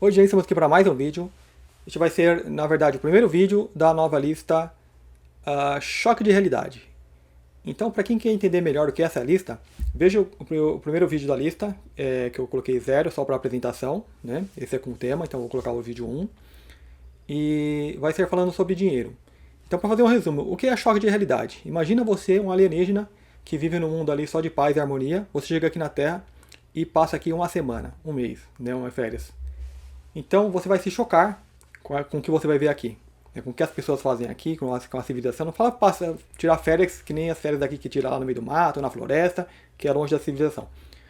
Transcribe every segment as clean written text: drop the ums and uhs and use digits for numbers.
Hoje estamos aqui para mais um vídeo. Este vai ser, na verdade, o primeiro vídeo da nova lista Choque de Realidade. Então, para quem quer entender melhor o que é essa lista, veja o primeiro vídeo da lista, que eu coloquei 0 só para apresentação, né? Esse é com o tema, então eu vou colocar o vídeo 1. E vai ser falando sobre dinheiro. Então, para fazer um resumo, o que é choque de realidade? Imagina você, um alienígena, que vive num mundo ali só de paz e harmonia, você chega aqui na Terra e passa aqui uma semana, um mês, né, umas férias. Então você vai se chocar com o que você vai ver aqui, né, com o que as pessoas fazem aqui, com a civilização. Não fala passa, tirar férias que nem as férias daqui que tira lá no meio do mato, na floresta, que é longe da civilização.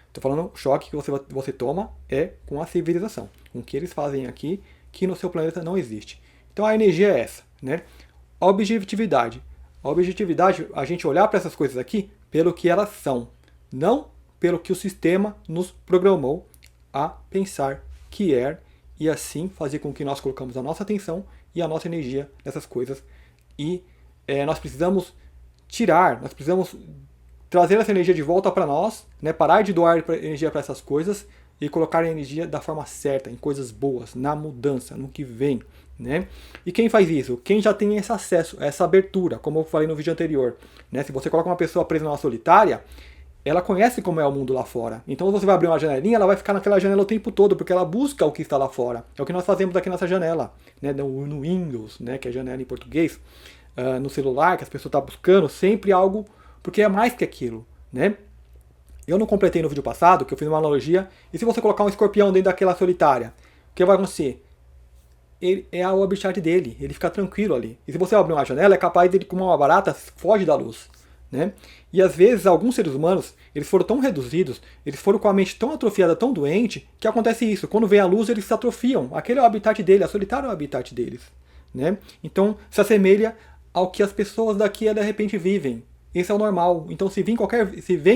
Estou falando o choque que você toma é com a civilização, com o que eles fazem aqui, que no seu planeta não existe. Então a energia é essa, né? A objetividade. A objetividade, a gente olhar para essas coisas aqui pelo que elas são, não pelo que o sistema nos programou a pensar que é, e assim fazer com que nós colocamos a nossa atenção e a nossa energia nessas coisas. E nós precisamos nós precisamos trazer essa energia de volta para nós, né? Parar de doar energia para essas coisas e colocar a energia da forma certa, em coisas boas, na mudança, no que vem. Né? E quem faz isso? Quem já tem esse acesso, essa abertura, como eu falei no vídeo anterior. Né? Se você coloca uma pessoa presa numa solitária, ela conhece como é o mundo lá fora. Então você vai abrir uma janelinha, ela vai ficar naquela janela o tempo todo, porque ela busca o que está lá fora. É o que nós fazemos aqui nessa janela, né? no Windows, né? Que é janela em português, no celular, que as pessoas estão buscando sempre algo, porque é mais que aquilo. Né? Eu não completei no vídeo passado, que eu fiz uma analogia, e se você colocar um escorpião dentro daquela solitária, o que vai acontecer? Ele é o habitat dele, ele fica tranquilo ali. E se você abrir uma janela, é capaz dele, como uma barata, foge da luz. Né? E às vezes alguns seres humanos, eles foram tão reduzidos, eles foram com a mente tão atrofiada, tão doente, que acontece isso. Quando vem a luz, eles se atrofiam. Aquele é o habitat dele, a solitária é o habitat deles. Né? Então se assemelha ao que as pessoas daqui de repente vivem. Esse é o normal. Então se vem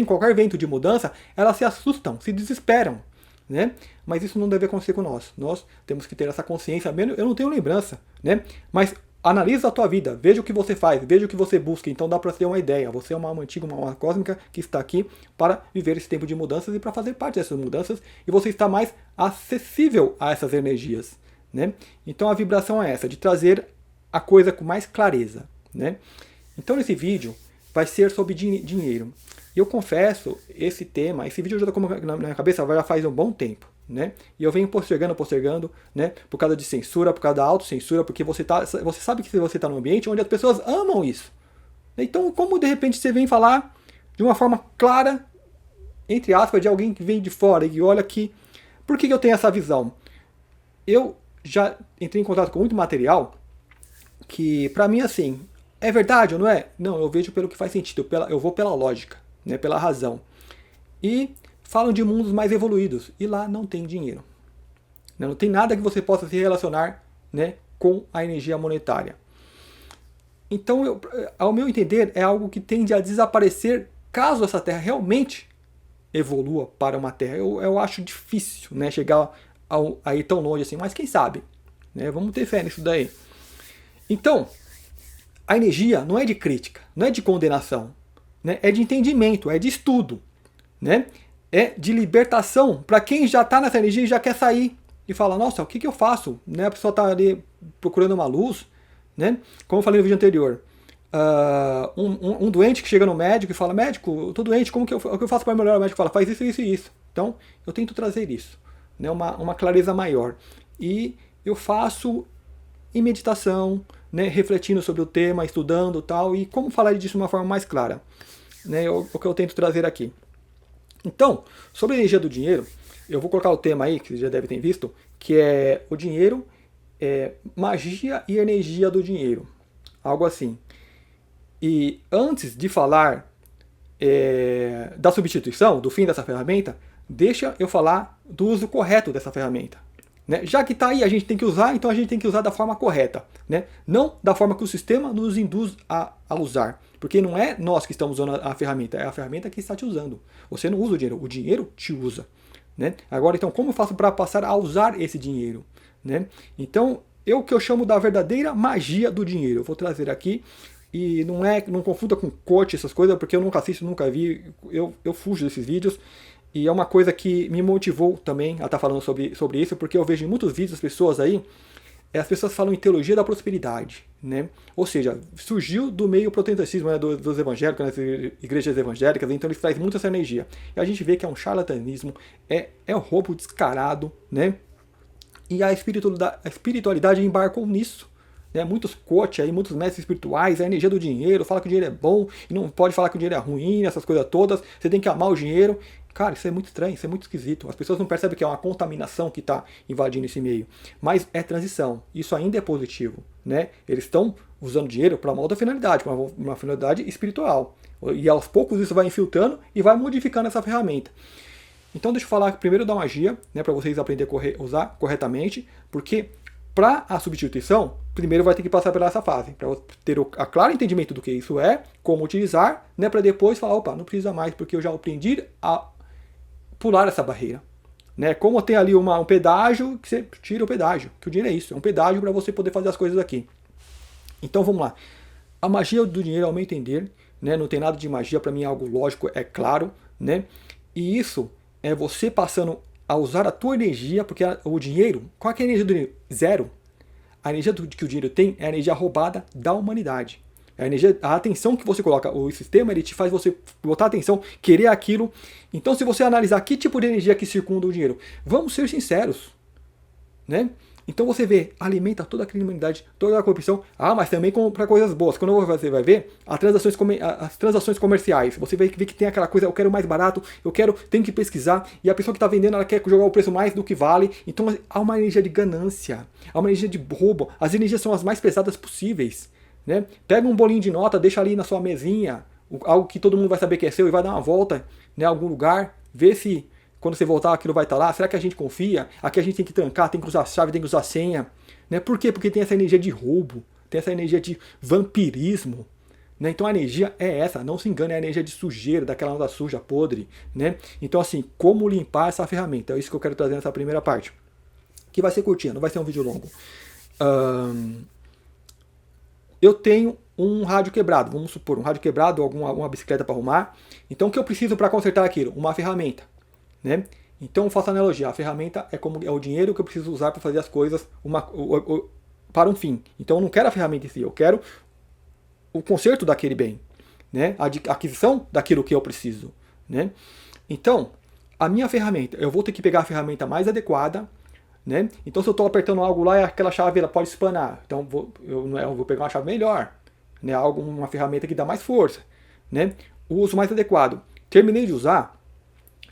qualquer vento de mudança, elas se assustam, se desesperam. Né? Mas isso não deve acontecer com nós. Nós temos que ter essa consciência. Eu não tenho lembrança, né? Mas analisa a tua vida, veja o que você faz, veja o que você busca. Então dá para ter uma ideia. Você é uma alma antiga, uma alma cósmica que está aqui para viver esse tempo de mudanças e para fazer parte dessas mudanças. E você está mais acessível a essas energias, né? Então a vibração é essa, de trazer a coisa com mais clareza, né? Então nesse vídeo vai ser sobre dinheiro. E eu confesso, esse tema, esse vídeo já está na minha cabeça já faz um bom tempo. Né? E eu venho postergando, né? Por causa de censura, por causa da autocensura, porque você sabe que você está num ambiente onde as pessoas amam isso. Então, como de repente você vem falar de uma forma clara, entre aspas, de alguém que vem de fora e olha aqui. Por que eu tenho essa visão? Eu já entrei em contato com muito material que, pra mim, assim, é verdade ou não é? Não, eu vejo pelo que faz sentido, eu vou pela lógica, né? Pela razão. E falam de mundos mais evoluídos, e lá não tem dinheiro. Não tem nada que você possa se relacionar, né, com a energia monetária. Então, ao meu entender, é algo que tende a desaparecer caso essa Terra realmente evolua para uma Terra. Eu acho difícil, né, chegar a ir tão longe assim, mas quem sabe? Né, vamos ter fé nisso daí. Então, a energia não é de crítica, não é de condenação, né, é de entendimento, é de estudo, né? É de libertação para quem já está nessa energia e já quer sair e fala, nossa, o que eu faço? Né? A pessoa está ali procurando uma luz, né? Como eu falei no vídeo anterior, um doente que chega no médico e fala, médico, eu estou doente, o que eu faço para melhorar? O médico fala, faz isso, isso e isso. Então, eu tento trazer isso, né? Uma clareza maior. E eu faço em meditação, né? Refletindo sobre o tema, estudando tal, e como falar disso de uma forma mais clara. Né? O que eu tento trazer aqui. Então, sobre a energia do dinheiro, eu vou colocar o tema aí, que você já deve ter visto, que é o dinheiro, magia e energia do dinheiro. Algo assim. E antes de falar da substituição, do fim dessa ferramenta, deixa eu falar do uso correto dessa ferramenta. Né? Já que está aí, a gente tem que usar, então a gente tem que usar da forma correta. Né? Não da forma que o sistema nos induz a usar. Porque não é nós que estamos usando a ferramenta, é a ferramenta que está te usando. Você não usa o dinheiro te usa. Né? Agora, então, como eu faço para passar a usar esse dinheiro? Né? Então, o que eu chamo da verdadeira magia do dinheiro. Eu vou trazer aqui, e não confunda com coach, essas coisas, porque eu nunca assisto, nunca vi, eu fujo desses vídeos. E é uma coisa que me motivou também a estar falando sobre isso, porque eu vejo em muitos vídeos das pessoas aí, as pessoas falam em teologia da prosperidade, né? Ou seja, surgiu do meio protestantismo, né, dos evangélicos, nas igrejas evangélicas, então eles trazem muito essa energia. E a gente vê que é um charlatanismo, é um roubo descarado, né? E a espiritualidade embarcou nisso. Né? Muitos coaches aí, muitos mestres espirituais, a energia do dinheiro, fala que o dinheiro é bom e não pode falar que o dinheiro é ruim, essas coisas todas, você tem que amar o dinheiro. Cara, isso é muito estranho, isso é muito esquisito. As pessoas não percebem que é uma contaminação que está invadindo esse meio. Mas é transição, isso ainda é positivo. Né? Eles estão usando dinheiro para uma outra finalidade, para uma finalidade espiritual. E aos poucos isso vai infiltrando e vai modificando essa ferramenta. Então deixa eu falar primeiro da magia, né, para vocês aprenderem a usar corretamente, porque para a substituição, primeiro vai ter que passar por essa fase, para ter o claro entendimento do que isso é, como utilizar, né, para depois falar, opa, não precisa mais, porque eu já aprendi a pular essa barreira. Né? Como tem ali um pedágio, que você tira o pedágio, que o dinheiro é isso, é um pedágio para você poder fazer as coisas aqui. Então vamos lá. A magia do dinheiro, ao meu entender, né, não tem nada de magia, para mim é algo lógico, é claro, né? E isso é você passando a usar a tua energia, porque o dinheiro, qual é a energia do dinheiro? Zero. A energia que o dinheiro tem é a energia roubada da humanidade. É a energia, a atenção que você coloca, o sistema ele te faz você botar atenção, querer aquilo. Então se você analisar que tipo de energia que circunda o dinheiro, vamos ser sinceros, né? Então você vê, alimenta toda a criminalidade, toda a corrupção, mas também para coisas boas. Quando você vai ver as transações comerciais, você vai ver que tem aquela coisa, eu quero mais barato, tenho que pesquisar, e a pessoa que está vendendo, ela quer jogar o preço mais do que vale. Então há uma energia de ganância, há uma energia de roubo, as energias são as mais pesadas possíveis. Né? Pega um bolinho de nota, deixa ali na sua mesinha, algo que todo mundo vai saber que é seu, e vai dar uma volta em algum lugar, vê se quando você voltar aquilo vai estar lá. Será que a gente confia? Aqui a gente tem que trancar, tem que usar chave, tem que usar senha. Né? Por quê? Porque tem essa energia de roubo, tem essa energia de vampirismo. Né? Então a energia é essa, não se engane, é a energia de sujeira, daquela onda suja, podre. Né? Então assim, como limpar essa ferramenta? É isso que eu quero trazer nessa primeira parte. Que vai ser curtinha, não vai ser um vídeo longo. Eu tenho um rádio quebrado, vamos supor, um rádio quebrado, alguma bicicleta para arrumar. Então o que eu preciso para consertar aquilo? Uma ferramenta. Né? Então eu faço a analogia, a ferramenta é o dinheiro que eu preciso usar para fazer as coisas para um fim. Então eu não quero a ferramenta em si, eu quero o conserto daquele bem, né? A aquisição daquilo que eu preciso. Né? Então, a minha ferramenta, eu vou ter que pegar a ferramenta mais adequada. Né? Então se eu estou apertando algo lá, aquela chave ela pode espanar. Então eu vou pegar uma chave melhor, né? Uma ferramenta que dá mais força. Né? O uso mais adequado. Terminei de usar,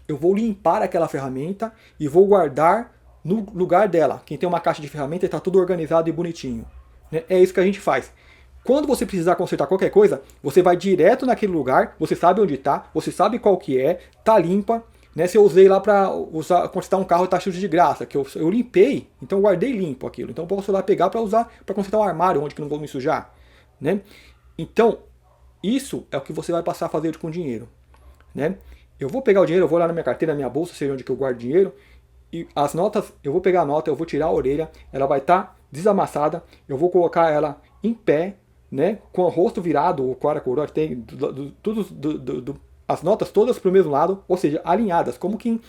eu vou limpar aquela ferramenta e vou guardar no lugar dela. Quem tem uma caixa de ferramenta está tudo organizado e bonitinho. Né? É isso que a gente faz. Quando você precisar consertar qualquer coisa, você vai direto naquele lugar, você sabe onde está, você sabe qual que é, tá limpa. Né? Se eu usei lá para consertar um carro, está sujo de graça, que eu limpei, então eu guardei limpo aquilo. Então eu posso lá pegar para usar para consertar um armário, onde que não vou me sujar. Né? Então, isso é o que você vai passar a fazer com o dinheiro. Né? Eu vou pegar o dinheiro, eu vou lá na minha carteira, na minha bolsa, seja onde que eu guardo dinheiro, e as notas, eu vou pegar a nota, eu vou tirar a orelha, ela vai estar desamassada, eu vou colocar ela em pé, né, com o rosto virado, ou com a coroa, tem as notas todas para o mesmo lado, ou seja, alinhadas, como quem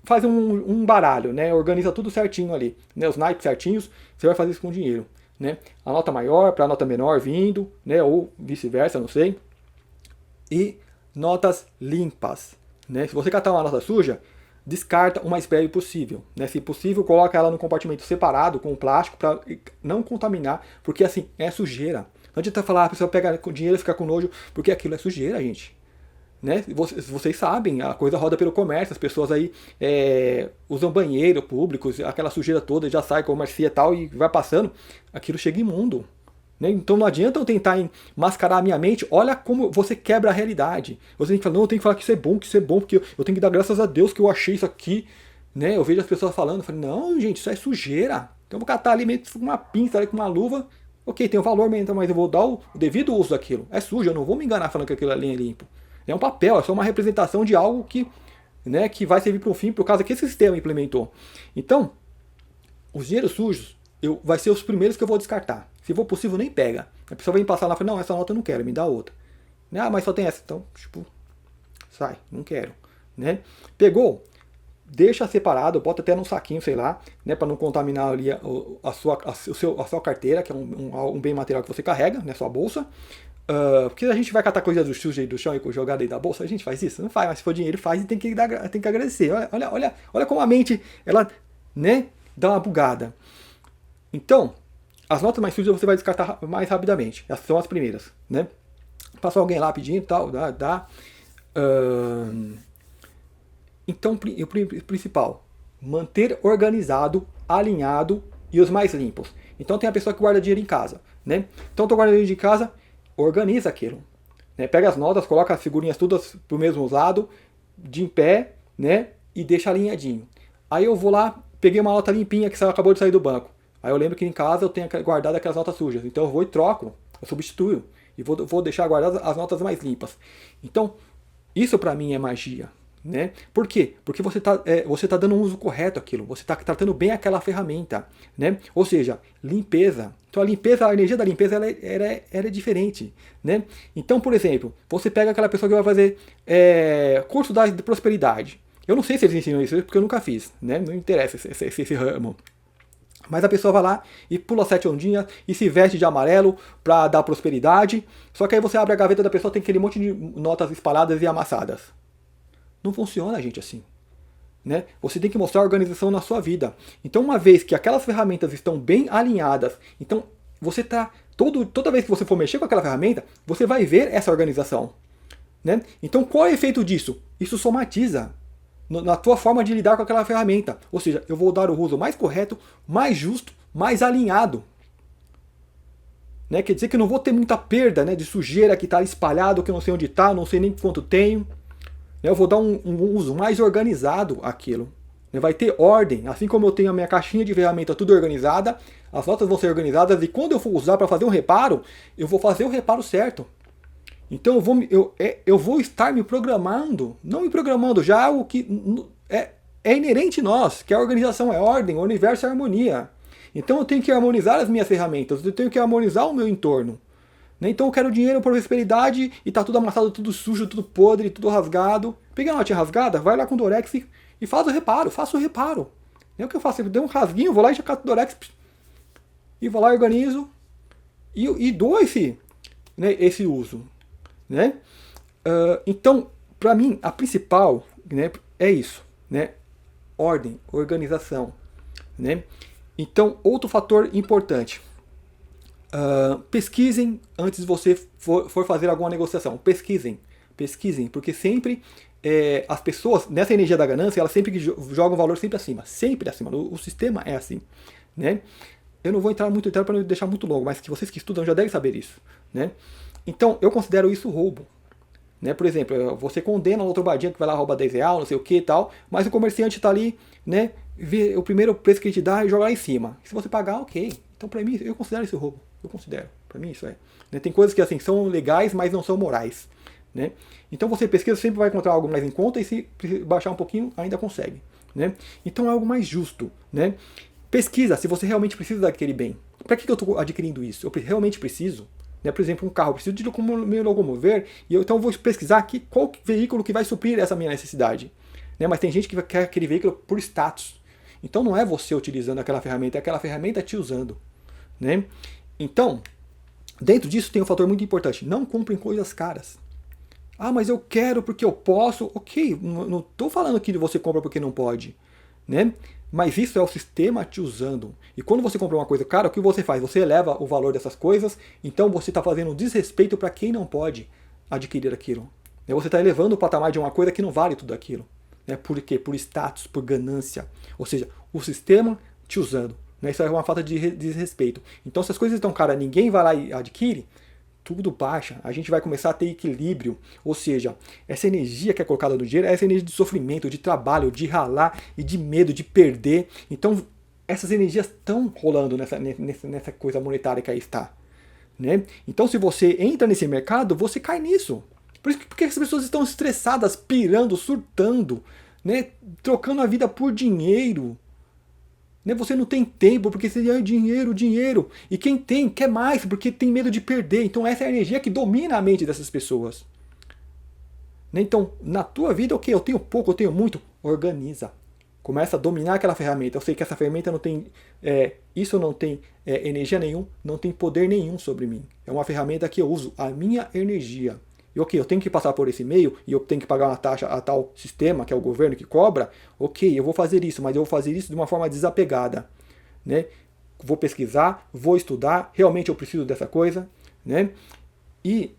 faz um baralho, né, organiza tudo certinho ali, né, os naipes certinhos, você vai fazer isso com dinheiro. Né, a nota maior para a nota menor vindo, né, ou vice-versa, não sei, e notas limpas. Né? Se você catar uma nota suja, descarta o mais breve possível. Né? Se possível, coloca ela num compartimento separado com plástico para não contaminar, porque assim, é sujeira. Não adianta falar, a pessoa pega o dinheiro e fica com nojo, porque aquilo é sujeira, gente. Né? Vocês sabem, a coisa roda pelo comércio, as pessoas aí usam banheiro públicos, aquela sujeira toda já sai, comercia e tal, e vai passando, aquilo chega imundo. Né? Então não adianta eu tentar mascarar a minha mente, olha como você quebra a realidade. Você tem que falar, não, eu tenho que falar que isso é bom, porque eu tenho que dar graças a Deus que eu achei isso aqui. Né? Eu vejo as pessoas falando, eu falo, não, gente, isso é sujeira. Então eu vou catar ali meio com uma pinça, ali, com uma luva, ok, tem um valor, mas eu vou dar o devido uso daquilo. É sujo, eu não vou me enganar falando que aquilo ali é limpo. É um papel, é só uma representação de algo que, né, que vai servir para um fim, por causa que esse sistema implementou. Então, os dinheiros sujos, vai ser os primeiros que eu vou descartar. Se for possível, nem pega. A pessoa vem passar lá e fala, não, essa nota eu não quero, me dá outra. Mas só tem essa. Então, sai, não quero. né? Pegou, deixa separado, bota até num saquinho, sei lá, né, para não contaminar ali a sua carteira, que é um bem material que você carrega, né, sua bolsa. Porque a gente vai catar coisas do chão e jogar dentro da bolsa, a gente faz isso? Não faz, mas se for dinheiro, faz e tem que agradecer. Olha como a mente, ela, né, dá uma bugada. Então, as notas mais sujas você vai descartar mais rapidamente. Essas são as primeiras, né? Passou alguém lá pedindo e tal, dá. Então, o principal, manter organizado, alinhado e os mais limpos. Então tem a pessoa que guarda dinheiro em casa, né? Então eu tô guardando dinheiro em casa, organiza aquilo, né? Pega as notas, coloca as figurinhas todas pro mesmo lado, de em pé, né? E deixa alinhadinho. Aí eu vou lá, peguei uma nota limpinha que acabou de sair do banco. Aí eu lembro que em casa eu tenho guardado aquelas notas sujas. Então eu vou e troco, eu substituo. E vou deixar guardadas as notas mais limpas. Então, isso para mim é magia. Né? Por quê? Porque você tá dando um uso correto àquilo, você está tratando bem aquela ferramenta, né? Ou seja, limpeza. Então a energia da limpeza ela é diferente, né? Então, por exemplo, você pega aquela pessoa que vai fazer curso de prosperidade. Eu não sei se eles ensinam isso, porque eu nunca fiz, né? Não interessa esse ramo. Mas a pessoa vai lá e pula 7 ondinhas e se veste de amarelo para dar prosperidade. Só que aí você abre a gaveta da pessoa, tem aquele monte de notas espalhadas e amassadas. Não funciona, gente, assim. Né? Você tem que mostrar organização na sua vida. Então, uma vez que aquelas ferramentas estão bem alinhadas, então você tá. Toda vez que você for mexer com aquela ferramenta, você vai ver essa organização. Né? Então, qual é o efeito disso? Isso somatiza na tua forma de lidar com aquela ferramenta. Ou seja, eu vou dar o uso mais correto, mais justo, mais alinhado. Né? Quer dizer que eu não vou ter muita perda, né, de sujeira que está espalhado, que eu não sei onde está, não sei nem quanto tenho. Eu vou dar um uso mais organizado àquilo. Vai ter ordem. Assim como eu tenho a minha caixinha de ferramenta tudo organizada, as notas vão ser organizadas e quando eu for usar para fazer um reparo, eu vou fazer o reparo certo. Então eu vou estar me programando, não me programando, já algo que é inerente a nós, que a organização é ordem, o universo é harmonia. Então eu tenho que harmonizar as minhas ferramentas, eu tenho que harmonizar o meu entorno. Então eu quero dinheiro, prosperidade e tá tudo amassado, tudo sujo, tudo podre, tudo rasgado. Peguei a notinha rasgada, vai lá com o Dorex e faz o reparo, faça o reparo. O que eu faço? Eu dou um rasguinho, vou lá e já cato o Dorex e vou lá e organizo e dou esse uso. Né? Então, para mim, a principal, né, é isso. Né? Ordem, organização. Né? Então, outro fator importante. Pesquisem antes de você for fazer alguma negociação. Pesquisem, porque sempre as pessoas, nessa energia da ganância, elas sempre jogam o valor sempre acima. O sistema é assim. Né? Eu não vou entrar muito em detalhe para não deixar muito longo, mas que vocês que estudam já devem saber isso. Né? Então, eu considero isso roubo. Né? Por exemplo, você condena outro badinha que vai lá roubar 10 reais, não sei o que e tal, mas o comerciante está ali, né, vê o primeiro preço que ele te dá e joga lá em cima. Se você pagar, ok. Então, para mim, eu considero isso roubo. Eu considero. Para mim, isso é. Né? Tem coisas que assim são legais, mas não são morais. Né? Então, você pesquisa, sempre vai encontrar algo mais em conta e se baixar um pouquinho, ainda consegue. Né? Então, é algo mais justo. Né? Pesquisa se você realmente precisa daquele bem. Para que eu estou adquirindo isso? Eu realmente preciso? Né? Por exemplo, um carro. Eu preciso de me locomover e então eu vou pesquisar aqui qual veículo que vai suprir essa minha necessidade. Né? Mas tem gente que quer aquele veículo por status. Então, não é você utilizando aquela ferramenta, é aquela ferramenta te usando. Né? Então, dentro disso tem um fator muito importante. Não comprem coisas caras. Ah, mas eu quero porque eu posso. Ok, não estou falando que você compra porque não pode. Né? Mas isso é o sistema te usando. E quando você compra uma coisa cara, o que você faz? Você eleva o valor dessas coisas, então você está fazendo um desrespeito para quem não pode adquirir aquilo. Você está elevando o patamar de uma coisa que não vale tudo aquilo. Por quê? Por status, por ganância. Ou seja, o sistema te usando. Isso é uma falta de desrespeito. Então, se as coisas estão caras, ninguém vai lá e adquire, tudo baixa. A gente vai começar a ter equilíbrio. Ou seja, essa energia que é colocada no dinheiro é essa energia de sofrimento, de trabalho, de ralar e de medo de perder. Então, essas energias estão rolando nessa coisa monetária que aí está. Né? Então, se você entra nesse mercado, você cai nisso. Porque as pessoas estão estressadas, pirando, surtando, né? Trocando a vida por dinheiro. Você não tem tempo, porque você é dinheiro, dinheiro. E quem tem, quer mais, porque tem medo de perder. Então essa é a energia que domina a mente dessas pessoas. Né? Então, na tua vida, ok, eu tenho pouco, eu tenho muito, organiza. Começa a dominar aquela ferramenta. Eu sei que essa ferramenta não tem, isso não tem energia nenhuma, não tem poder nenhum sobre mim. É uma ferramenta que eu uso a minha energia. E ok, eu tenho que passar por esse meio e eu tenho que pagar uma taxa a tal sistema, que é o governo que cobra. Ok, eu vou fazer isso, mas eu vou fazer isso de uma forma desapegada. Né? Vou pesquisar, vou estudar, realmente eu preciso dessa coisa. Né? E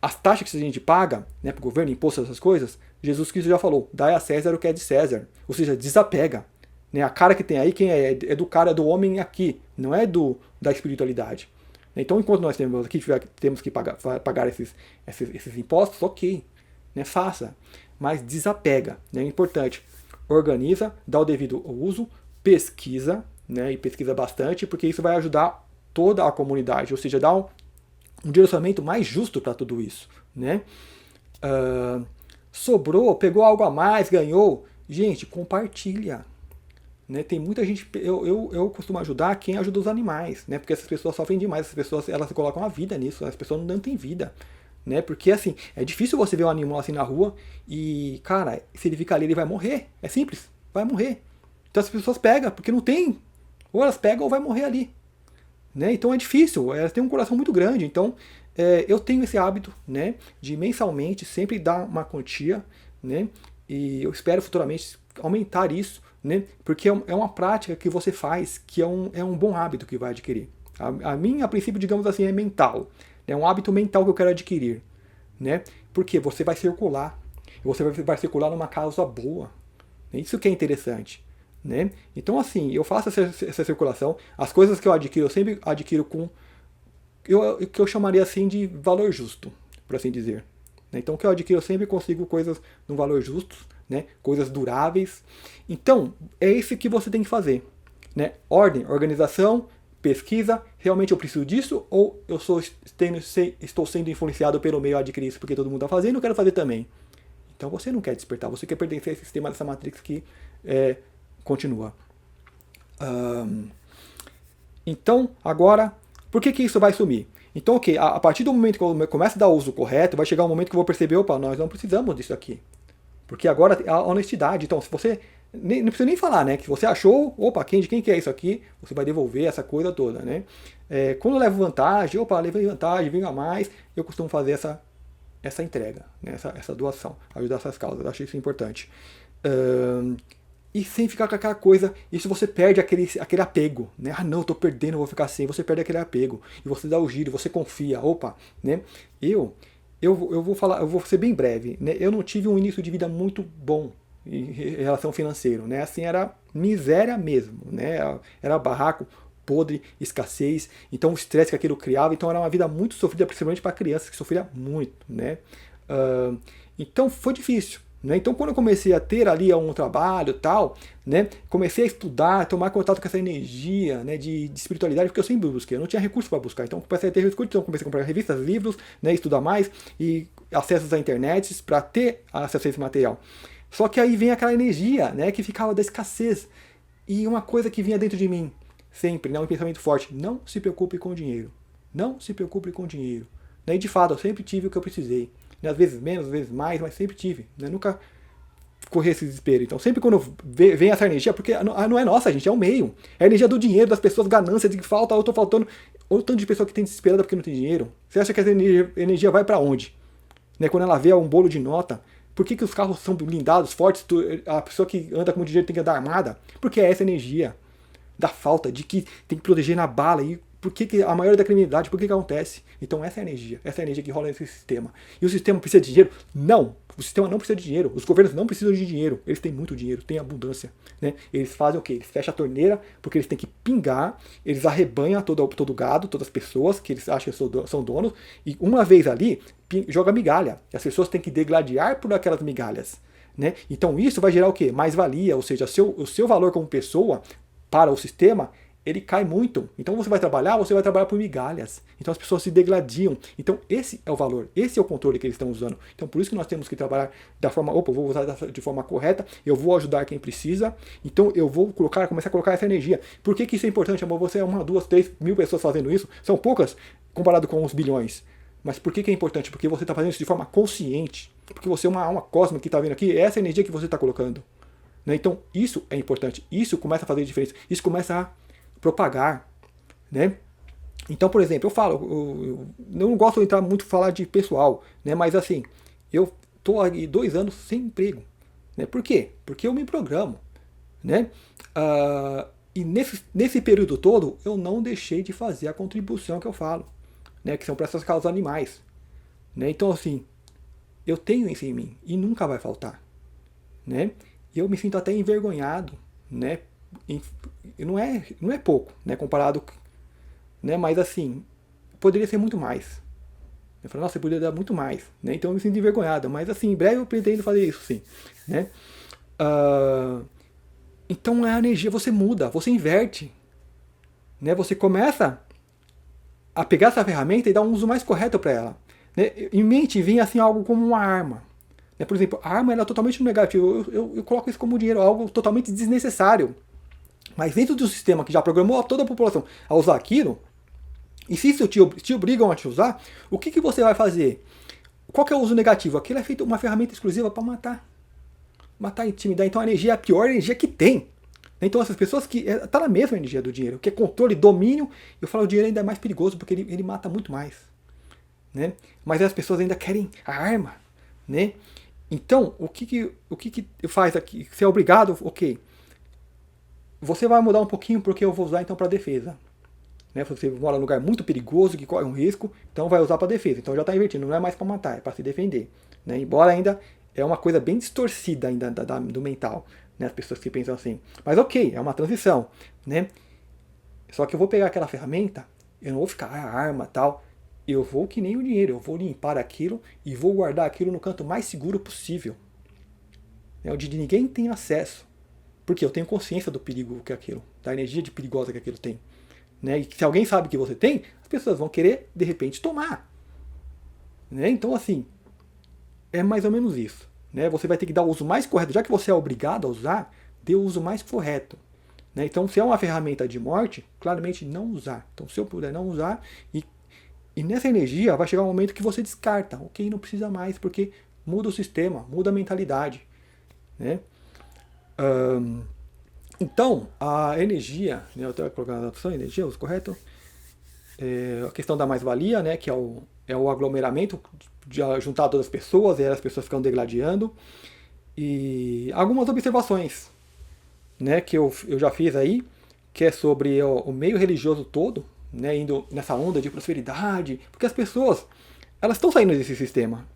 as taxas que a gente paga, né, para o governo, imposto, essas coisas, Jesus Cristo já falou, dai a César o que é de César. Ou seja, desapega. Né? A cara que tem aí, quem é? É do cara, do homem aqui, não é da espiritualidade. Então, enquanto nós temos que pagar esses impostos, ok, né, faça. Mas desapega, né, é importante. Organiza, dá o devido uso, pesquisa, né, e pesquisa bastante, porque isso vai ajudar toda a comunidade, ou seja, dá um direcionamento mais justo para tudo isso. Né? Sobrou, pegou algo a mais, ganhou. Gente, compartilha. Né? Tem muita gente. Eu costumo ajudar quem ajuda os animais, né? Porque essas pessoas sofrem demais, essas pessoas elas colocam a vida nisso, as pessoas não têm vida. Né? Porque assim, é difícil você ver um animal assim na rua e, cara, se ele ficar ali, ele vai morrer. É simples, vai morrer. Então as pessoas pegam, porque não tem. Ou elas pegam ou vai morrer ali. Né? Então é difícil, elas têm um coração muito grande. Então eu tenho esse hábito, né, de mensalmente sempre dar uma quantia, né, e eu espero futuramente aumentar isso, né, porque é uma prática que você faz que é um bom hábito que vai adquirir. A minha, a princípio, digamos assim, é mental. É um hábito mental que eu quero adquirir. Né, porque você vai circular. Você vai circular numa causa boa. Isso que é interessante. Né? Então, assim, eu faço essa circulação. As coisas que eu adquiro, eu sempre adquiro com o que eu chamaria assim de valor justo, por assim dizer. Né? Então, o que eu adquiro, eu sempre consigo coisas no valor justo, né? Coisas duráveis. Então, é isso que você tem que fazer. Né? Ordem, organização, pesquisa. Realmente eu preciso disso? Ou eu estou sendo influenciado pelo meio a adquirir isso porque todo mundo está fazendo e eu quero fazer também? Então, você não quer despertar, você quer pertencer a esse sistema dessa Matrix que continua. Então, agora, por que isso vai sumir? Então, ok, a partir do momento que eu começo a dar o uso correto, vai chegar um momento que eu vou perceber, opa, nós não precisamos disso aqui. Porque agora a honestidade, então, se você, não precisa nem falar, né, que você achou, opa, de quem que é isso aqui, você vai devolver essa coisa toda, né. Quando eu levo vantagem, opa, levei vantagem, venho a mais, eu costumo fazer essa entrega, né, essa doação, ajudar essas causas, eu acho isso importante. E sem ficar com aquela coisa, isso você perde aquele apego, né? Ah, não, eu tô perdendo, eu vou ficar sem. Você perde aquele apego. E você dá o giro, você confia. Opa, né? Eu vou falar, eu vou ser bem breve, né? Eu não tive um início de vida muito bom em relação ao financeiro, né? Assim, era miséria mesmo, né? Era barraco, podre, escassez. Então o estresse que aquilo criava, então era uma vida muito sofrida, principalmente para crianças que sofria muito, né? Então foi difícil. Né? Então, quando eu comecei a ter ali um trabalho e tal, né? Comecei a estudar, tomar contato com essa energia, né? de espiritualidade, porque eu sempre busquei, eu não tinha recurso para buscar. Então, comecei a ter recurso, então comecei a comprar revistas, livros, né? Estudar mais e acessos à internet para ter acesso a esse material. Só que aí vem aquela energia, né? Que ficava da escassez. E uma coisa que vinha dentro de mim, sempre, né? Um pensamento forte: não se preocupe com o dinheiro. Não se preocupe com o dinheiro. E de fato, eu sempre tive o que eu precisei. Às vezes menos, às vezes mais, mas sempre tive. Né? Nunca corri esse desespero. Então, sempre quando vem essa energia, porque não é nossa, gente, é o meio. É a energia do dinheiro, das pessoas, ganância, de que falta, eu tô faltando. Ou o tanto de pessoa que tem desesperada porque não tem dinheiro. Você acha que essa energia vai para onde? Né? Quando ela vê um bolo de nota, por que os carros são blindados, fortes, a pessoa que anda com dinheiro tem que andar armada? Porque é essa energia da falta, de que tem que proteger na bala. E por que a maioria da criminalidade, por que acontece? Então essa é a energia que rola nesse sistema. E o sistema precisa de dinheiro? Não! O sistema não precisa de dinheiro. Os governos não precisam de dinheiro. Eles têm muito dinheiro, têm abundância. Né? Eles fazem o quê? Eles fecham a torneira porque eles têm que pingar, eles arrebanham todo o gado, todas as pessoas que eles acham que são donos, e uma vez ali, joga migalha. E as pessoas têm que degladiar por aquelas migalhas. Né? Então isso vai gerar o quê? Mais valia, ou seja, o seu valor como pessoa para o sistema, ele cai muito. Então você vai trabalhar por migalhas. Então as pessoas se degladiam. Então esse é o valor, esse é o controle que eles estão usando. Então por isso que nós temos que trabalhar da forma, eu vou usar de forma correta, eu vou ajudar quem precisa, então eu vou começar a colocar essa energia. Por que isso é importante, amor? Você é 1, 2, 3 mil pessoas fazendo isso? São poucas comparado com os bilhões. Mas por que é importante? Porque você está fazendo isso de forma consciente. Porque você é uma alma cósmica que está vindo aqui, é essa energia que você está colocando. Né? Então, isso é importante. Isso começa a fazer diferença. Isso começa a propagar. Né? Então, por exemplo, eu falo, eu não gosto de entrar muito falar de pessoal, né? Mas assim, eu estou há 2 anos sem emprego. Né? Por quê? Porque eu me programo. Né? E nesse período todo, eu não deixei de fazer a contribuição que eu falo, né? Que são para essas causas animais. Né? Então, assim, eu tenho isso em mim e nunca vai faltar. Né? E eu me sinto até envergonhado. Né? Não é pouco, né? Comparado, né? Mas assim, poderia ser muito mais. Eu falo, nossa, eu poderia dar muito mais. Né? Então eu me sinto envergonhado. Mas assim, em breve eu pretendo fazer isso, sim. Né? Então a energia, você muda, você inverte. Né? Você começa a pegar essa ferramenta e dar um uso mais correto para ela. Né? Em mente vinha assim algo como uma arma. Né? Por exemplo, a arma ela é totalmente negativa. Eu coloco isso como dinheiro, algo totalmente desnecessário. Mas dentro do sistema que já programou toda a população a usar aquilo, e se isso te obrigam a te usar, o que você vai fazer? Qual que é o uso negativo? Aquilo é feito uma ferramenta exclusiva para matar. Matar e intimidar. Então a energia é a pior energia que tem. Então essas pessoas que... Está na mesma energia do dinheiro, que é controle, domínio. Eu falo, o dinheiro ainda é mais perigoso, porque ele mata muito mais. Né? Mas as pessoas ainda querem a arma. Né? Então, o que faz aqui? Você é obrigado, ok. Você vai mudar um pouquinho porque eu vou usar então para defesa. Né? Você mora num lugar muito perigoso, que corre um risco, então vai usar para defesa. Então já está invertindo, não é mais para matar, é para se defender. Né? Embora ainda é uma coisa bem distorcida ainda do mental, né? As pessoas que pensam assim. Mas ok, é uma transição. Né? Só que eu vou pegar aquela ferramenta, eu não vou ficar a arma tal, eu vou que nem o dinheiro, eu vou limpar aquilo e vou guardar aquilo no canto mais seguro possível. Né? Onde ninguém tem acesso. Porque eu tenho consciência do perigo que é aquilo, da energia de perigosa que aquilo tem. Né? E se alguém sabe que você tem, as pessoas vão querer, de repente, tomar. Né? Então, assim, é mais ou menos isso. Né? Você vai ter que dar o uso mais correto. Já que você é obrigado a usar, dê o uso mais correto. Né? Então, se é uma ferramenta de morte, claramente não usar. Então, se eu puder não usar, e nessa energia vai chegar um momento que você descarta. Ok, não precisa mais, porque muda o sistema, muda a mentalidade. Né? Então, a energia, né, eu estou colocando a tradução, energia, uso correto, a questão da mais-valia, né, que é o aglomeramento, de juntar todas as pessoas, e as pessoas ficam degladiando, e algumas observações, né, que eu já fiz aí, que é sobre o meio religioso todo, né, indo nessa onda de prosperidade, porque as pessoas, elas estão saindo desse sistema.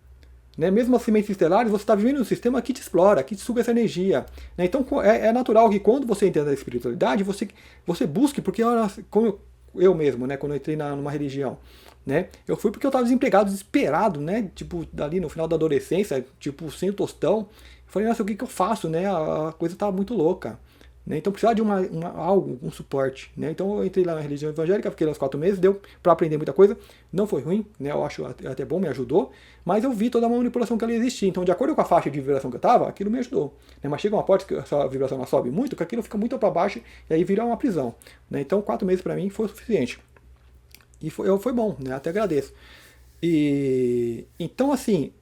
Né? Mesmo as sementes estelares, você está vivendo um sistema que te explora, que te suga essa energia. Né? Então é natural que quando você entra na espiritualidade, você busque, porque como eu mesmo, né, quando eu entrei numa religião, né, eu fui porque eu estava desempregado, desesperado, né, tipo, dali no final da adolescência, tipo, sem o tostão. Eu falei, nossa, o que eu faço? Né? A coisa estava muito louca. Né? Então precisava de algo, um suporte. Né? Então eu entrei lá na religião evangélica, fiquei lá uns 4 meses, deu para aprender muita coisa. Não foi ruim, né? Eu acho até bom, me ajudou. Mas eu vi toda a manipulação que ali existia. Então, de acordo com a faixa de vibração que eu estava, aquilo me ajudou. Né? Mas chega uma parte que essa vibração ela sobe muito, que aquilo fica muito para baixo e aí vira uma prisão. Né? Então 4 meses para mim foi o suficiente. E foi bom, né? Até agradeço. Então assim,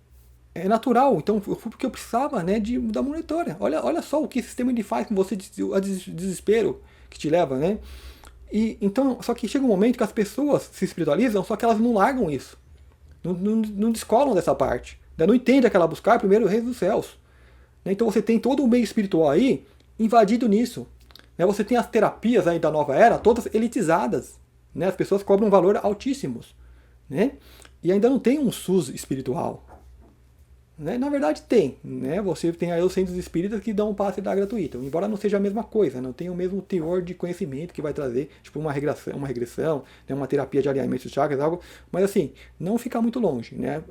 é natural, então eu fui porque eu precisava, né, da monitora. Olha só o que esse sistema ele faz com você, o desespero que te leva, né? Então, só que chega um momento que as pessoas se espiritualizam, só que elas não largam isso. Não descolam dessa parte. Né? Não entende que ela buscar primeiro o reino dos céus. Né? Então você tem todo o meio espiritual aí invadido nisso. Né? Você tem as terapias aí da nova era, todas elitizadas. Né? As pessoas cobram um valor altíssimos. Né? E ainda não tem um SUS espiritual. Né? Na verdade tem, né? Você tem aí os centros espíritas que dão um passe da gratuito, embora não seja a mesma coisa, não tem o mesmo teor de conhecimento que vai trazer, tipo uma regressão, né? Uma terapia de alinhamento de chakras, algo, mas assim, não fica muito longe, né?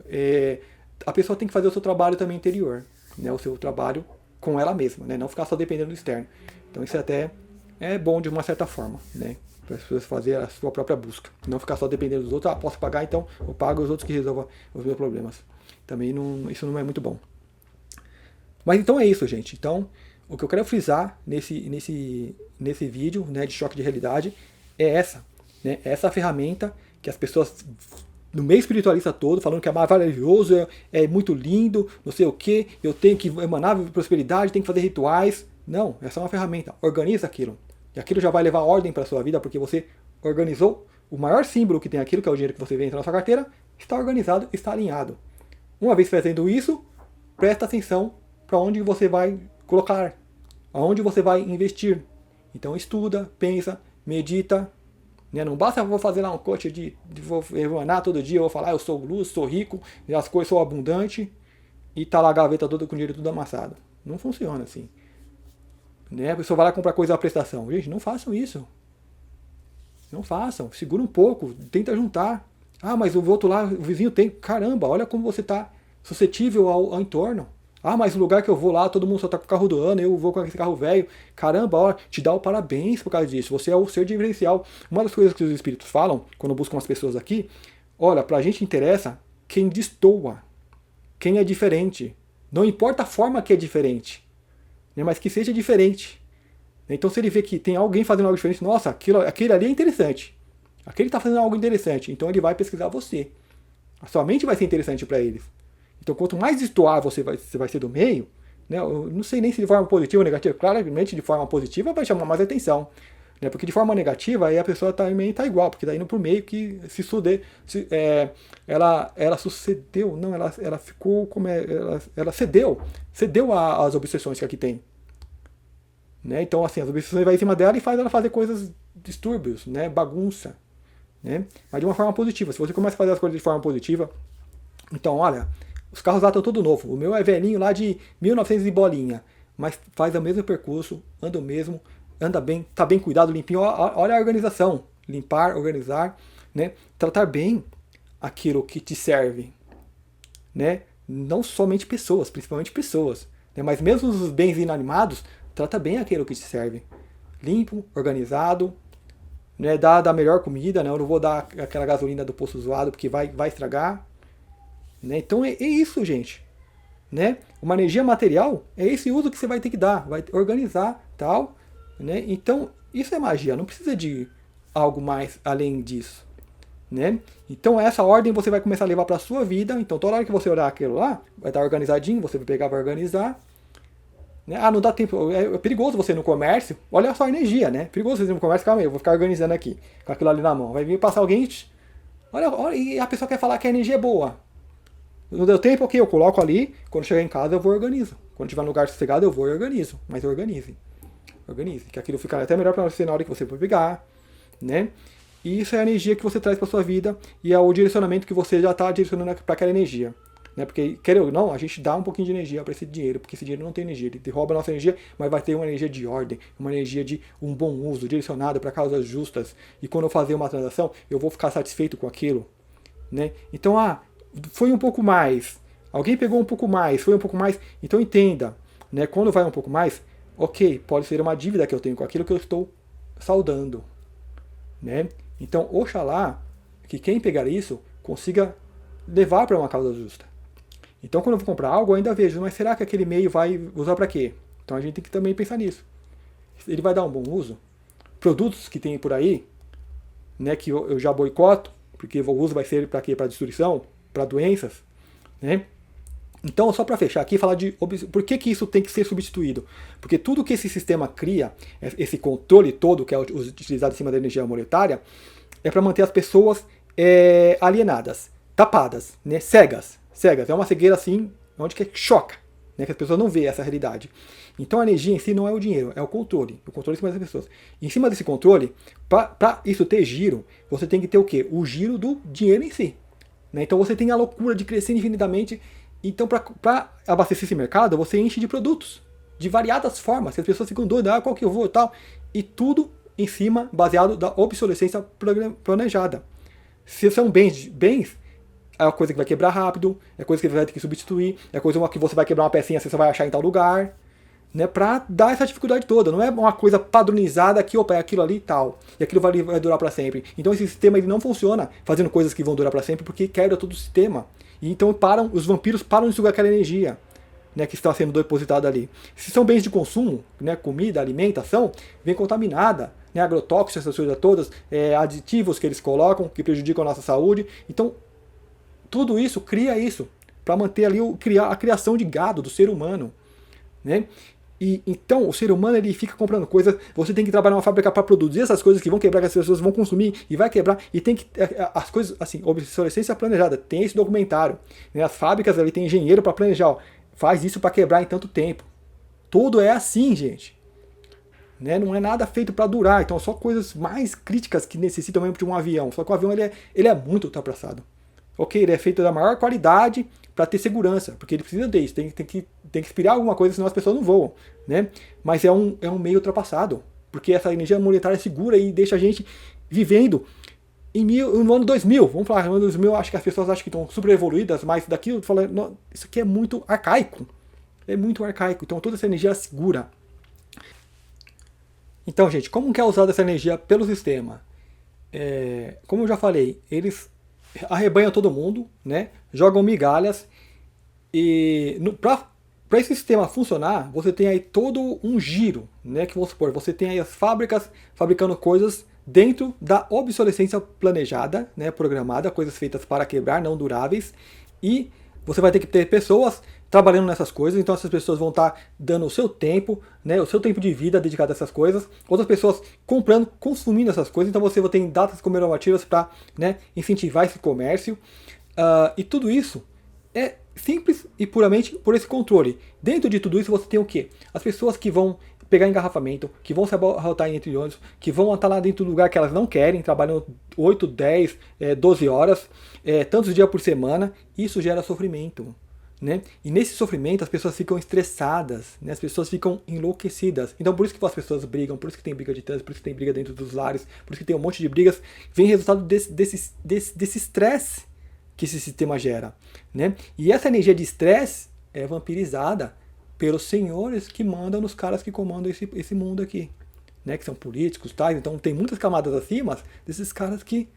A pessoa tem que fazer o seu trabalho também interior, né? O seu trabalho com ela mesma, né? Não ficar só dependendo do externo. Então isso até é bom de uma certa forma, né? Para as pessoas fazerem a sua própria busca, não ficar só dependendo dos outros. Posso pagar, então eu pago os outros que resolvam os meus problemas. Também isso não é muito bom. Mas então é isso, gente. Então, o que eu quero frisar nesse vídeo, né, de choque de realidade é essa. Né, essa ferramenta que as pessoas no meio espiritualista todo, falando que é maravilhoso, é muito lindo, não sei o que, eu tenho que emanar prosperidade, tenho que fazer rituais. Não, essa é uma ferramenta. Organiza aquilo. E aquilo já vai levar ordem para a sua vida, porque você organizou. O maior símbolo que tem aquilo, que é o dinheiro que você vê na sua carteira, está organizado, está alinhado. Uma vez fazendo isso, presta atenção para onde você vai colocar, aonde você vai investir. Então estuda, pensa, medita. Né? Não basta eu vou fazer lá um coach vou emanar todo dia, eu vou falar eu sou luz, sou rico, as coisas são abundantes, e tá lá a gaveta toda com o dinheiro tudo amassado. Não funciona assim. Né? A pessoa vai lá comprar coisa à prestação. Gente, não façam isso. Não façam. Segura um pouco, tenta juntar. Ah, mas o outro lá, o vizinho tem. Caramba, olha como você está suscetível ao entorno. Ah, mas o lugar que eu vou lá, todo mundo só tá com o carro do ano, eu vou com esse carro velho. Caramba, ó, te dá o parabéns por causa disso. Você é o ser diferencial. Uma das coisas que os espíritos falam, quando buscam as pessoas aqui, olha, pra gente interessa quem destoa, quem é diferente. Não importa a forma que é diferente, né, mas que seja diferente. Então se ele vê que tem alguém fazendo algo diferente, nossa, aquele ali é interessante. Aquele está fazendo algo interessante, então ele vai pesquisar você. A sua mente vai ser interessante para eles. Então quanto mais destoar você vai ser do meio, né, eu não sei nem se de forma positiva ou negativa, claramente de forma positiva vai chamar mais atenção. Né, porque de forma negativa aí a pessoa também está igual, porque está indo para o meio que ela sucedeu, não, ela ficou, ela cedeu às obsessões que aqui tem. Né? Então, assim, as obsessões vai em cima dela e faz ela fazer coisas distúrbios, né? Bagunça. Né? Mas de uma forma positiva. Se você começa a fazer as coisas de forma positiva, então, olha, os carros lá estão tudo novo. O meu é velhinho lá de 1900 e bolinha, mas faz o mesmo percurso, anda o mesmo, anda bem, tá bem cuidado, limpinho. Olha a organização. Limpar, organizar, né? Tratar bem aquilo que te serve. Né? Não somente pessoas, principalmente pessoas. Né? Mas mesmo os bens inanimados, trata bem aquilo que te serve. Limpo, organizado, né? Dá a melhor comida, né? Eu não vou dar aquela gasolina do poço zoado porque vai estragar. Né? Então é isso, gente. Né? Uma energia material é esse uso que você vai ter que dar, vai organizar, tal. Né? Então isso é magia, não precisa de algo mais além disso. Né? Então essa ordem você vai começar a levar para a sua vida. Então toda hora que você olhar aquilo lá, vai estar organizadinho, você vai pegar, vai organizar. Né? Ah, não dá tempo, é perigoso você ir no comércio, olha só a energia, né? Perigoso você ir no comércio, calma aí, eu vou ficar organizando aqui, com aquilo ali na mão. Vai vir passar alguém, olha, e a pessoa quer falar que a energia é boa. Não deu tempo, ok, eu coloco ali, quando chegar em casa eu vou e organizo. Quando tiver no lugar sossegado eu vou e organizo, mas organize. Organize, que aquilo fica até melhor para você na hora que você for pegar, né? E isso é a energia que você traz para sua vida e é o direcionamento que você já está direcionando para aquela energia. Né? Porque, quer ou não, a gente dá um pouquinho de energia para esse dinheiro, porque esse dinheiro não tem energia, ele rouba a nossa energia, mas vai ter uma energia de ordem, uma energia de um bom uso, direcionada para causas justas, e quando eu fazer uma transação, eu vou ficar satisfeito com aquilo. Né? Então, foi um pouco mais, alguém pegou um pouco mais, foi um pouco mais, então entenda, né? Quando vai um pouco mais, ok, pode ser uma dívida que eu tenho com aquilo que eu estou saldando. Né? Então, oxalá que quem pegar isso consiga levar para uma causa justa. Então, quando eu vou comprar algo, eu ainda vejo, mas será que aquele meio vai usar para quê? Então, a gente tem que também pensar nisso. Ele vai dar um bom uso? Produtos que tem por aí, né, que eu já boicoto, porque o uso vai ser para quê? Para destruição, para doenças, né? Então, só para fechar aqui, falar de por que isso tem que ser substituído. Porque tudo que esse sistema cria, esse controle todo que é utilizado em cima da energia monetária, é para manter as pessoas alienadas, tapadas, né, cegas. É uma cegueira assim, onde que choca, né, que as pessoas não veem essa realidade. Então a energia em si não é o dinheiro, é o controle em cima das pessoas. E em cima desse controle, para isso ter giro, você tem que ter o quê? O giro do dinheiro em si. Né? Então você tem a loucura de crescer infinitamente. Então para abastecer esse mercado, você enche de produtos, de variadas formas, que as pessoas ficam doidas, qual que eu vou e tal. E tudo em cima, baseado da obsolescência planejada. Se são bens, é uma coisa que vai quebrar rápido, é coisa que você vai ter que substituir, é coisa que você vai quebrar uma pecinha, você vai achar em tal lugar, né, para dar essa dificuldade toda. Não é uma coisa padronizada que, opa, é aquilo ali e tal, e aquilo vai durar para sempre. Então esse sistema ele não funciona fazendo coisas que vão durar para sempre, porque quebra todo o sistema. E então os vampiros param de sugar aquela energia, né, que está sendo depositada ali. Se são bens de consumo, né, comida, alimentação, vem contaminada, né, agrotóxicos, essas coisas todas, aditivos que eles colocam, que prejudicam a nossa saúde. Então, tudo isso cria isso, para manter ali a criação de gado do ser humano, né? E então o ser humano ele fica comprando coisas, você tem que trabalhar numa fábrica para produzir essas coisas que vão quebrar, que as pessoas vão consumir e vai quebrar, e tem que as coisas assim, obsolescência planejada, tem esse documentário, né? As fábricas ali tem engenheiro para planejar, ó, faz isso para quebrar em tanto tempo. Tudo é assim, gente. Né? Não é nada feito para durar, então só coisas mais críticas que necessitam mesmo de um avião. Só que o avião ele é muito ultrapassado. Ok, ele é feito da maior qualidade para ter segurança, porque ele precisa disso, tem que inspirar alguma coisa, senão as pessoas não voam. Né? Mas é um meio ultrapassado, porque essa energia monetária é segura e deixa a gente vivendo no ano 2000. Vamos falar, no ano 2000 acho que as pessoas acham que estão super evoluídas, mas daqui eu falo, não, isso aqui é muito arcaico. É muito arcaico, então toda essa energia é segura. Então, gente, como que é usada essa energia pelo sistema? Como eu já falei, eles arrebanham todo mundo, né? Jogam migalhas e para esse sistema funcionar, você tem aí todo um giro, né? Que vamos supor, você tem aí as fábricas fabricando coisas dentro da obsolescência planejada, né? Programada, coisas feitas para quebrar, não duráveis, e você vai ter que ter pessoas trabalhando nessas coisas, então essas pessoas vão estar dando o seu tempo, né, o seu tempo de vida dedicado a essas coisas, outras pessoas comprando, consumindo essas coisas, então você vai ter datas comemorativas para, né, incentivar esse comércio, e tudo isso é simples e puramente por esse controle. Dentro de tudo isso você tem o quê? As pessoas que vão pegar engarrafamento, que vão se abarrotar entre ônibus, que vão estar lá dentro do lugar que elas não querem, trabalhando 8, 10, 12 horas, tantos dias por semana, isso gera sofrimento. Né? E nesse sofrimento as pessoas ficam estressadas, né? As pessoas ficam enlouquecidas. Então por isso que as pessoas brigam, por isso que tem briga de trânsito, por isso que tem briga dentro dos lares, por isso que tem um monte de brigas, vem resultado desse estresse que esse sistema gera. Né? E essa energia de estresse é vampirizada pelos senhores que mandam nos caras que comandam esse mundo aqui. Né? Que são políticos, tais. Então tem muitas camadas acima desses caras que,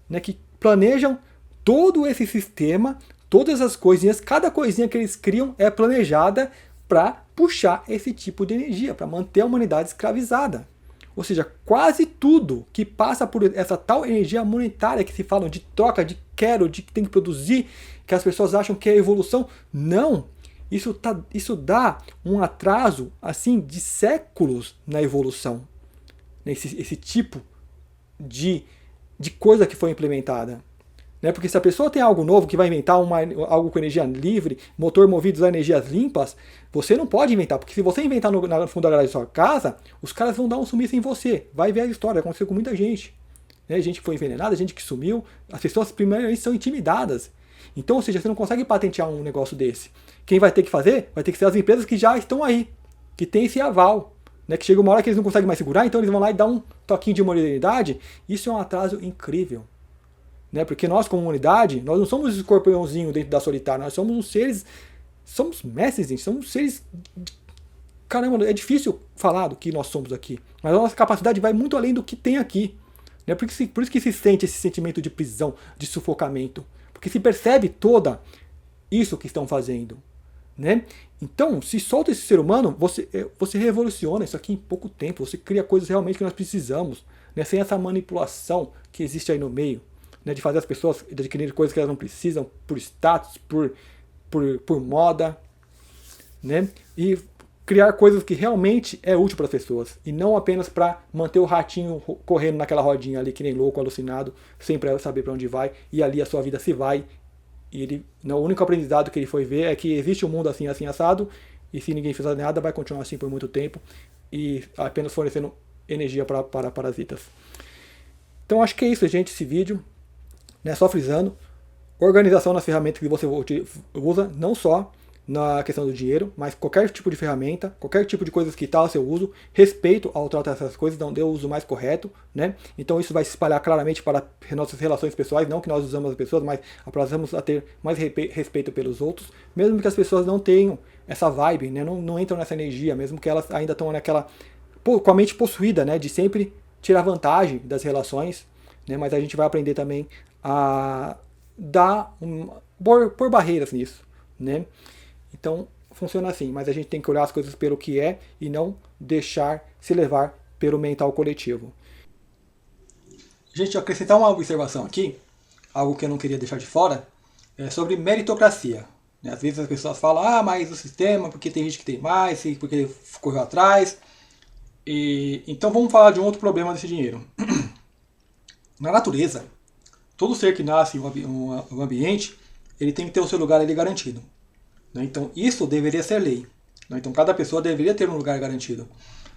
né, que planejam todo esse sistema, todas as coisinhas, cada coisinha que eles criam é planejada para puxar esse tipo de energia, para manter a humanidade escravizada. Ou seja, quase tudo que passa por essa tal energia monetária que se falam de troca, de quero, de que tem que produzir, que as pessoas acham que é evolução, não. Isso dá um atraso assim de séculos na evolução. Esse tipo de coisa que foi implementada. Né? Porque se a pessoa tem algo novo que vai inventar algo com energia livre, motor movido a energias limpas, você não pode inventar. Porque se você inventar no fundo da garagem da sua casa, os caras vão dar um sumiço em você. Vai ver a história, aconteceu com muita gente. Né? Gente que foi envenenada, gente que sumiu. As pessoas primeiro são intimidadas. Então, ou seja, você não consegue patentear um negócio desse. Quem vai ter que fazer? Vai ter que ser as empresas que já estão aí, que tem esse aval. Né? Que chega uma hora que eles não conseguem mais segurar, então eles vão lá e dão um toquinho de modernidade. Isso é um atraso incrível. Né? Porque nós, como humanidade, nós não somos um escorpiãozinho dentro da solitária, nós somos seres, somos mestres, gente, somos seres... Caramba, é difícil falar do que nós somos aqui, mas a nossa capacidade vai muito além do que tem aqui. Né? Por isso que se sente esse sentimento de prisão, de sufocamento, porque se percebe toda isso que estão fazendo. Né? Então, se solta esse ser humano, você revoluciona isso aqui em pouco tempo, você cria coisas realmente que nós precisamos, né? Sem essa manipulação que existe aí no meio. Né, de fazer as pessoas adquirirem coisas que elas não precisam por status, por moda, né, e criar coisas que realmente é útil para as pessoas e não apenas para manter o ratinho correndo naquela rodinha ali que nem louco, alucinado, sem saber para onde vai, e ali a sua vida se vai e ele, o único aprendizado que ele foi ver é que existe um mundo assim, assim, assado, e se ninguém fizer nada vai continuar assim por muito tempo e apenas fornecendo energia para parasitas. Então acho que é isso, gente, esse vídeo. Né, só frisando, organização nas ferramentas que você usa, não só na questão do dinheiro, mas qualquer tipo de ferramenta, qualquer tipo de coisas que está ao seu uso, respeito ao tratar essas coisas, não dê o uso mais correto, né? Então isso vai se espalhar claramente para nossas relações pessoais, não que nós usamos as pessoas, mas aprendemos a ter mais respeito pelos outros, mesmo que as pessoas não tenham essa vibe, né? Não entram nessa energia, mesmo que elas ainda estão naquela, com a mente possuída, né? De sempre tirar vantagem das relações, né? Mas a gente vai aprender também a pôr barreiras nisso, né? Então funciona assim, mas a gente tem que olhar as coisas pelo que é e não deixar se levar pelo mental coletivo. Gente, acrescentar uma observação aqui, algo que eu não queria deixar de fora, sobre meritocracia. Né? Às vezes as pessoas falam, ah, mas o sistema, porque tem gente que tem mais, porque correu atrás. Então vamos falar de um outro problema desse dinheiro. Na natureza, todo ser que nasce em um ambiente, ele tem que ter o seu lugar ali garantido. Né? Então isso deveria ser lei. Né? Então cada pessoa deveria ter um lugar garantido.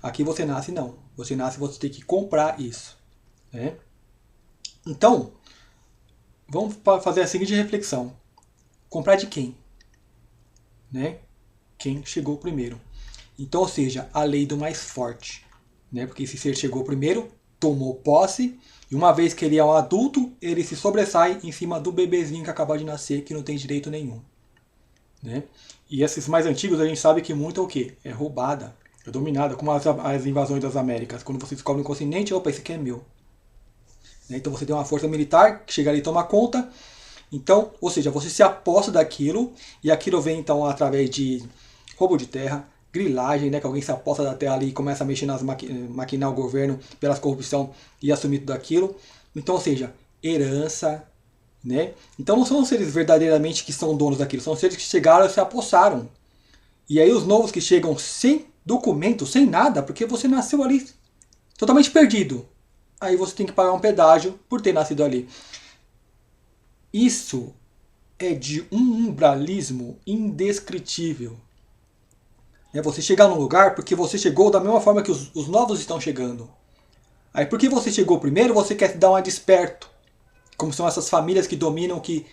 Aqui você nasce não. Você nasce, você tem que comprar isso. Né? Então, vamos fazer a seguinte reflexão. Comprar de quem? Né? Quem chegou primeiro. Então, ou seja, a lei do mais forte. Né? Porque esse ser chegou primeiro, tomou posse, e uma vez que ele é um adulto, ele se sobressai em cima do bebezinho que acabou de nascer, que não tem direito nenhum. Né? E esses mais antigos a gente sabe que muito é o quê? É roubada, é dominada, como as invasões das Américas. Quando você descobre um continente, opa, esse aqui é meu. Né? Então você tem uma força militar que chega ali e toma conta. Então, ou seja, você se aposta daquilo, e aquilo vem então através de roubo de terra, grilagem, né, que alguém se aposta da terra ali e começa a mexer maquinar o governo pela corrupção e assumir tudo aquilo. Então, ou seja, herança, né? Então não são seres verdadeiramente que são donos daquilo, são seres que chegaram e se apossaram. E aí os novos que chegam sem documento, sem nada, porque você nasceu ali totalmente perdido. Aí você tem que pagar um pedágio por ter nascido ali. Isso é de um umbralismo indescritível. É você chegar num lugar porque você chegou da mesma forma que os novos estão chegando. Aí porque você chegou primeiro, você quer se dar uma desperto. Como são essas famílias que dominam, que,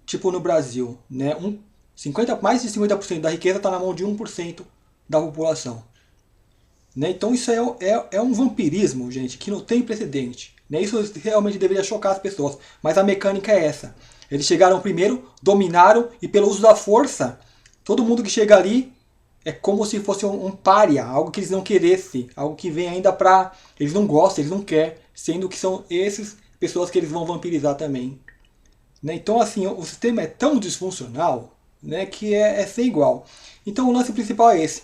tipo no Brasil, né? Mais de 50% da riqueza está na mão de 1% da população. Né? Então isso é um vampirismo, gente, que não tem precedente. Né? Isso realmente deveria chocar as pessoas. Mas a mecânica é essa. Eles chegaram primeiro, dominaram, e pelo uso da força, todo mundo que chega ali é como se fosse um pária, algo que eles não queressem, algo que vem ainda pra... Eles não gostam, eles não querem, sendo que são essas pessoas que eles vão vampirizar também. Né? Então, assim, o sistema é tão disfuncional, né, que é sem igual. Então o lance principal é esse.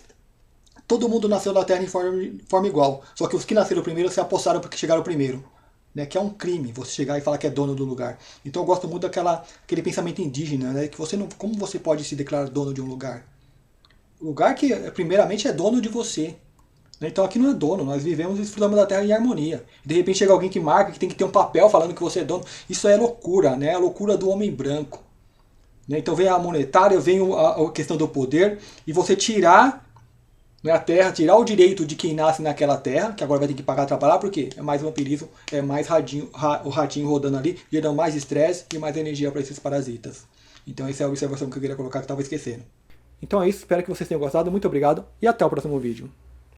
Todo mundo nasceu na Terra em forma igual, só que os que nasceram primeiro se apossaram porque chegaram primeiro. Né, que é um crime você chegar e falar que é dono do lugar. Então eu gosto muito daquele pensamento indígena, né, que você não, como você pode se declarar dono de um lugar? O lugar que primeiramente é dono de você. Né, então aqui não é dono, nós vivemos e desfrutamos da Terra em harmonia. De repente chega alguém que marca, que tem que ter um papel falando que você é dono. Isso é loucura, né, a loucura do homem branco. Né, então vem a monetária, vem a questão do poder, e você tirar a terra, tirar o direito de quem nasce naquela terra, que agora vai ter que pagar trabalhar, porque é mais vampirismo, é mais o ratinho rodando ali, gerando mais estresse e mais energia para esses parasitas. Então essa é a observação que eu queria colocar que eu estava esquecendo. Então é isso, espero que vocês tenham gostado, muito obrigado e até o próximo vídeo.